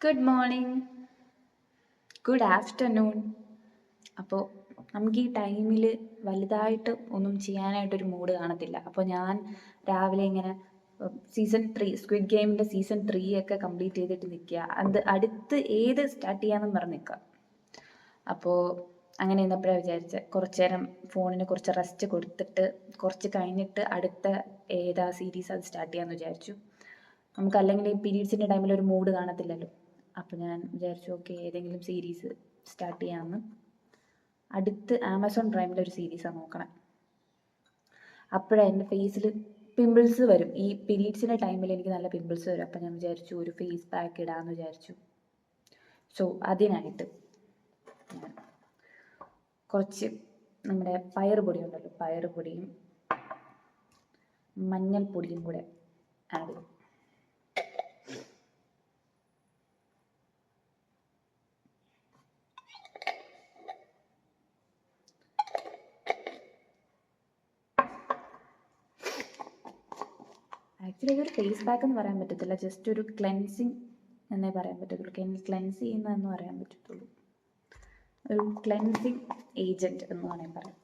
Good morning, good afternoon. അപ്പോൾ നമുക്ക് ഈ ടൈമിൽ വലുതായിട്ട് ഒന്നും ചെയ്യാനായിട്ടൊരു മൂഡ് കാണത്തില്ല. അപ്പോൾ ഞാൻ രാവിലെ ഇങ്ങനെ സീസൺ 3 സ്ക്വിഡ് ഗെയിമിൻ്റെ സീസൺ 3 ഒക്കെ കംപ്ലീറ്റ് ചെയ്തിട്ട് നിൽക്കുക. അത് അടുത്ത് ഏത് സ്റ്റാർട്ട് ചെയ്യാമെന്ന് പറഞ്ഞ് നിൽക്കുക. അപ്പോൾ അങ്ങനെ ഇന്നപ്പോഴാണ് വിചാരിച്ചത് കുറച്ച് നേരം ഫോണിന് കുറച്ച് റെസ്റ്റ് കൊടുത്തിട്ട് കുറച്ച് കഴിഞ്ഞിട്ട് അടുത്ത ഏതാ സീരീസ് അത് സ്റ്റാർട്ട് ചെയ്യാമെന്ന് വിചാരിച്ചു. നമുക്ക് അല്ലെങ്കിൽ ഈ പീരീഡ്സിൻ്റെ ടൈമിൽ ഒരു മൂഡ് കാണത്തില്ലല്ലോ. അപ്പോൾ ഞാൻ വിചാരിച്ചു ഓക്കെ ഏതെങ്കിലും സീരീസ് സ്റ്റാർട്ട് ചെയ്യാമെന്ന്. അടുത്ത് ആമസോൺ പ്രൈമിലൊരു സീരീസാണ് നോക്കണം. അപ്പോഴാണ് എൻ്റെ ഫേസിൽ പിമ്പിൾസ് വരും. ഈ പീരീഡ്സിൻ്റെ ടൈമിൽ എനിക്ക് നല്ല പിമ്പിൾസ് വരും. അപ്പോൾ ഞാൻ വിചാരിച്ചു ഒരു ഫേസ് പാക്ക് ഇടാമെന്ന് വിചാരിച്ചു. സോ അതിനായിട്ട് ഞാൻ കുറച്ച് നമ്മുടെ പയറുപൊടി ഉണ്ടല്ലോ, പയറുപൊടിയും മഞ്ഞൾപ്പൊടിയും കൂടെ ആഡ് ചെയ്യും. ആക്ച്വലി ഇതൊരു ഫേസ് പാക്ക് എന്ന് പറയാൻ പറ്റത്തില്ല, ജസ്റ്റ് ഒരു ക്ലെൻസിങ് എന്നേ പറയാൻ പറ്റത്തുള്ളൂ. ക്ലെൻസ് ചെയ്യുന്നതെന്ന് പറയാൻ പറ്റത്തുള്ളൂ. ഒരു ക്ലെൻസിങ് ഏജൻറ്റ് എന്ന് വേണമെങ്കിൽ പറയാം.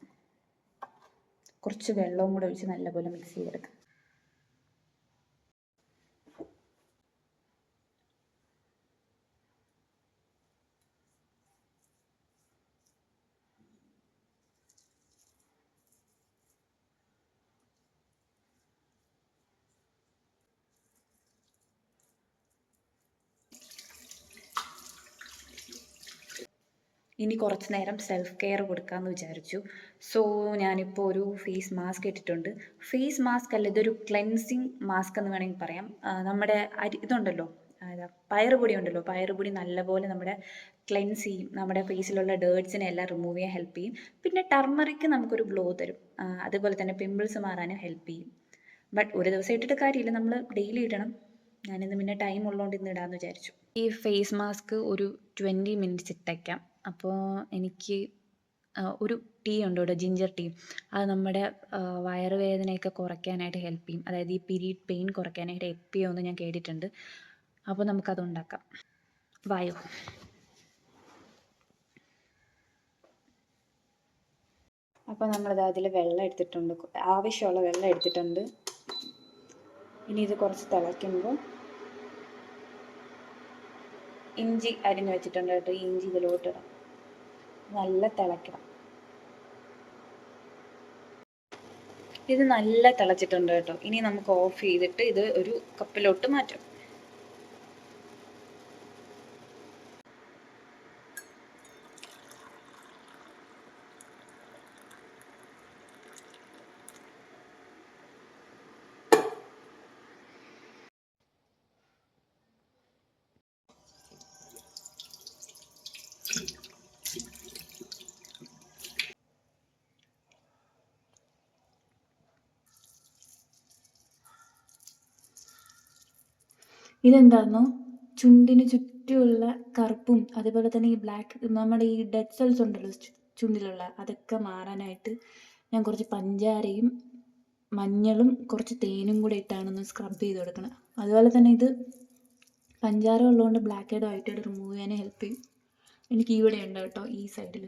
കുറച്ച് വെള്ളവും കൂടെ ഒഴിച്ച് നല്ലപോലെ മിക്സ് ചെയ്തെടുക്കാം. ഇനി കുറച്ച് നേരം സെൽഫ് കെയർ കൊടുക്കാമെന്ന് വിചാരിച്ചു. സോ ഞാനിപ്പോൾ ഒരു ഫേസ് മാസ്ക് ഇട്ടിട്ടുണ്ട്. ഫേസ് മാസ്ക് അല്ല, ഇതൊരു ക്ലെൻസിങ് മാസ്ക് എന്ന് വേണമെങ്കിൽ പറയാം. നമ്മുടെ ഇതുണ്ടല്ലോ, പയറുപൊടി ഉണ്ടല്ലോ, പയറുപൊടി നല്ലപോലെ നമ്മുടെ ക്ലെൻസ് ചെയ്യും, നമ്മുടെ ഫേസിലുള്ള ഡേർട്സിനെ എല്ലാം റിമൂവ് ചെയ്യാൻ ഹെൽപ്പ് ചെയ്യും. പിന്നെ ടർമറിക്ക് നമുക്കൊരു ഗ്ലോ തരും. അതുപോലെ തന്നെ പിമ്പിൾസ് മാറാനും ഹെൽപ്പ് ചെയ്യും. ബട്ട് ഒരു ദിവസം ഇട്ടിട്ട് കാര്യമില്ല, നമ്മൾ ഡെയിലി ഇടണം. ഞാനിന്ന് പിന്നെ ടൈം ഉള്ളതുകൊണ്ട് ഇന്ന് ഇടാമെന്ന് വിചാരിച്ചു. ഈ ഫേസ് മാസ്ക് ഒരു 20 മിനിറ്റ്സ് ഇട്ടേക്കാം. അപ്പോൾ എനിക്ക് ഒരു ടീ ഉണ്ട് ഇവിടെ, ജിഞ്ചർ ടീ. അത് നമ്മുടെ വയറുവേദനയൊക്കെ കുറയ്ക്കാനായിട്ട് ഹെൽപ്പ് ചെയ്യും. അതായത് ഈ പീരീഡ് പെയിൻ കുറയ്ക്കാനായിട്ട് ഹെൽപ്പ് ചെയ്യുമെന്ന് ഞാൻ കേട്ടിട്ടുണ്ട്. അപ്പോൾ നമുക്കത് ഉണ്ടാക്കാം. വായോ. അപ്പോൾ നമ്മളിത് അതിൽ വെള്ളം എടുത്തിട്ടുണ്ട്, ആവശ്യമുള്ള വെള്ളം എടുത്തിട്ടുണ്ട്. ഇനി ഇത് കുറച്ച് തിളയ്ക്കുമ്പോൾ ഇഞ്ചി അരിഞ്ഞ് വെച്ചിട്ടുണ്ട് കേട്ടോ, ഈ ഇഞ്ചി ഇതിലോട്ടിടാം. നല്ല തിളയ്ക്കണം. ഇത് നല്ല തിളച്ചിട്ടുണ്ട് കേട്ടോ. ഇനി നമുക്ക് ഓഫ് ചെയ്തിട്ട് ഇത് ഒരു കപ്പിലോട്ട് മാറ്റാം. ഇതെന്താണെന്നോ, ചുണ്ടിന് ചുറ്റുമുള്ള കറുപ്പും അതുപോലെ തന്നെ ഈ ബ്ലാക്ക്, നമ്മുടെ ഈ ഡെഡ് സെൽസ് ഉണ്ടല്ലോ ചുണ്ടിലുള്ള, അതൊക്കെ മാറാനായിട്ട് ഞാൻ കുറച്ച് പഞ്ചാരയും മഞ്ഞളും കുറച്ച് തേനും കൂടെ ഇട്ടാണ് സ്ക്രബ് ചെയ്ത് കൊടുക്കണം. അതുപോലെ തന്നെ ഇത് പഞ്ചാര ഉള്ളതുകൊണ്ട് black head white head remove ചെയ്യാൻ ഹെൽപ്പ് ചെയ്യും. എനിക്ക് ഇവിടെ ഉണ്ട് കേട്ടോ, ഈ സൈഡിൽ.